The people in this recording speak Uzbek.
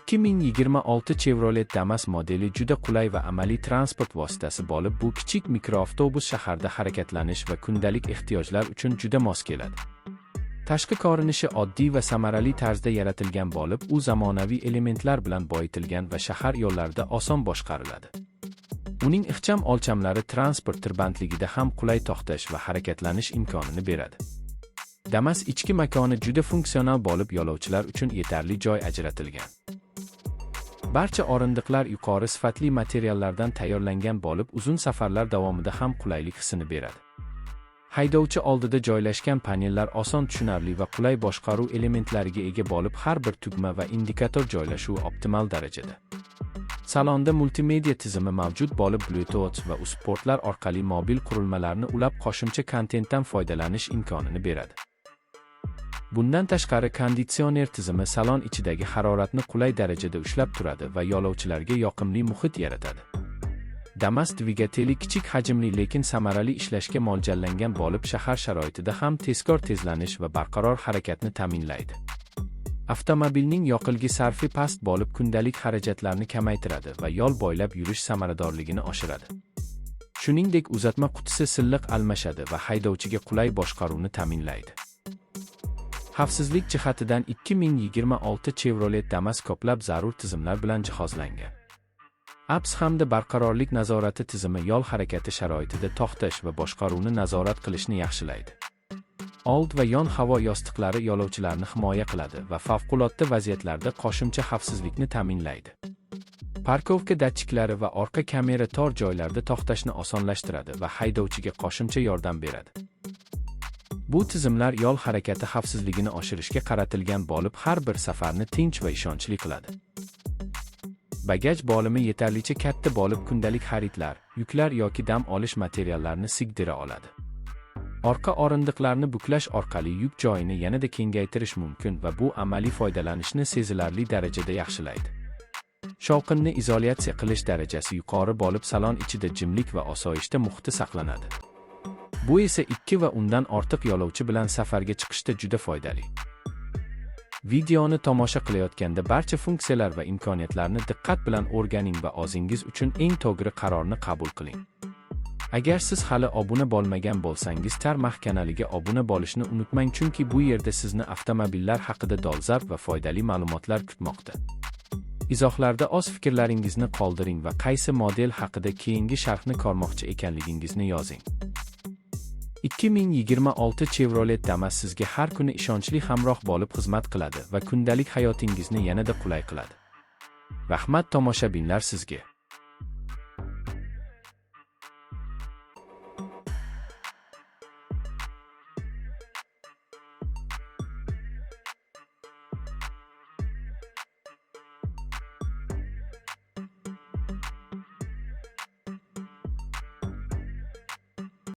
2026 Chevrolet Damas modeli juda qulay va amaliy transport vositasi bo'lib, bu kichik mikroavtobus shaharda harakatlanish va kundalik ehtiyojlar uchun juda mos keladi. Tashqi ko'rinishi oddiy va samarali tarzda yaratilgan bo'lib, u zamonaviy elementlar bilan boyitilgan va shahar yo'llarida oson boshqariladi. Uning ixcham o'lchamlari transport tirbandligida ham qulay to'xtash va harakatlanish imkonini beradi. Damas ichki makoni juda funksional bo'lib, yo'lovchilar uchun yetarli joy ajratilgan. Barcha o'rindiqlar yuqori sifatli materiallardan tayyorlangan bo'lib, uzun safarlar davomida ham qulaylik hissini beradi. Haydovchi oldida joylashgan panellar oson tushunarli va qulay boshqaruv elementlariga ega bo'lib, har bir tugma va indikator joylashuvi optimal darajada. Salonda multimedia tizimi mavjud bo'lib, Bluetooth va USBportlar orqali mobil qurilmalarni ulab qo'shimcha kontentdan foydalanish imkonini beradi. Bundan tashqari, konditsioner tizimi salon ichidagi haroratni qulay darajada ushlab turadi va yo'lovchilarga yoqimli muhit yaratadi. Damas dvigateli kichik hajmli lekin samarali ishlashga mo'ljallangan bo'lib, shahar sharoitida ham tezkor tezlanish va barqaror harakatni ta'minlaydi. Avtomobilning yoqilgi sarfi past bo'lib, kundalik xarajatlarni kamaytiradi va yo'l bo'ylab yurish samaradorligini oshiradi. Shuningdek, uzatma qutisi silliq almashadi va haydovchiga qulay boshqaruvni ta'minlaydi. Xavfsizlik jihatidan 2026 Chevrolet Damas ko'plab zarur tizimlar bilan jihozlangan. ABS hamda barqarorlik nazorati tizimi yo'l harakati sharoitida to'xtash va boshqaruvni nazorat qilishni yaxshilaydi. Old va yon havo yostiqlari yo'lovchilarni himoya qiladi va favqulodda vaziyatlarda qo'shimcha xavfsizlikni ta'minlaydi. Parkovka datchiklari va orqa kamera tor joylarda to'xtashni osonlashtiradi va haydovchiga qo'shimcha yordam beradi. Bu tizimlar yo'l harakati xavfsizligini oshirishga qaratilgan bo'lib, har bir safarni tinch va ishonchli qiladi. Bagaj bo'limi yetarlicha katta bo'lib, kundalik xaridlar, yuklar yoki dam olish materiallarini sigdira oladi. Orqa o'rindiqlarni buklash orqali yuk joyini yanada kengaytirish mumkin va bu amaliy foydalanishni sezilarli darajada yaxshilaydi. Shovqinni izolyatsiya qilish darajasi yuqori bo'lib, salon ichida jimlik va osoyishta muhiti saqlanadi. Bu esa 2 va undan ortiq yo'lovchi bilan safarga chiqishda juda foydali. Videoni tomosha qilayotganda barcha funksiyalar va imkoniyatlarni diqqat bilan o'rganing va o'zingiz uchun eng to'g'ri qarorni qabul qiling. Agar siz hali obuna bo'lmagan bo'lsangiz, Tarmax kanaliga obuna bo'lishni unutmang, chunki bu yerda sizni avtomobillar haqida dolzarb va foydali ma'lumotlar kutmoqda. Izohlarda o'z fikrlaringizni qoldiring va qaysi model haqida keyingi sharhni ko'rmoqchi ekanligingizni yozing. 2026 Chevrolet Damas sizga har kuni ishonchli hamroh bo'lib xizmat qiladi va kundalik hayotingizni yanada qulay qiladi. Rahmat tomoshabinlar sizga.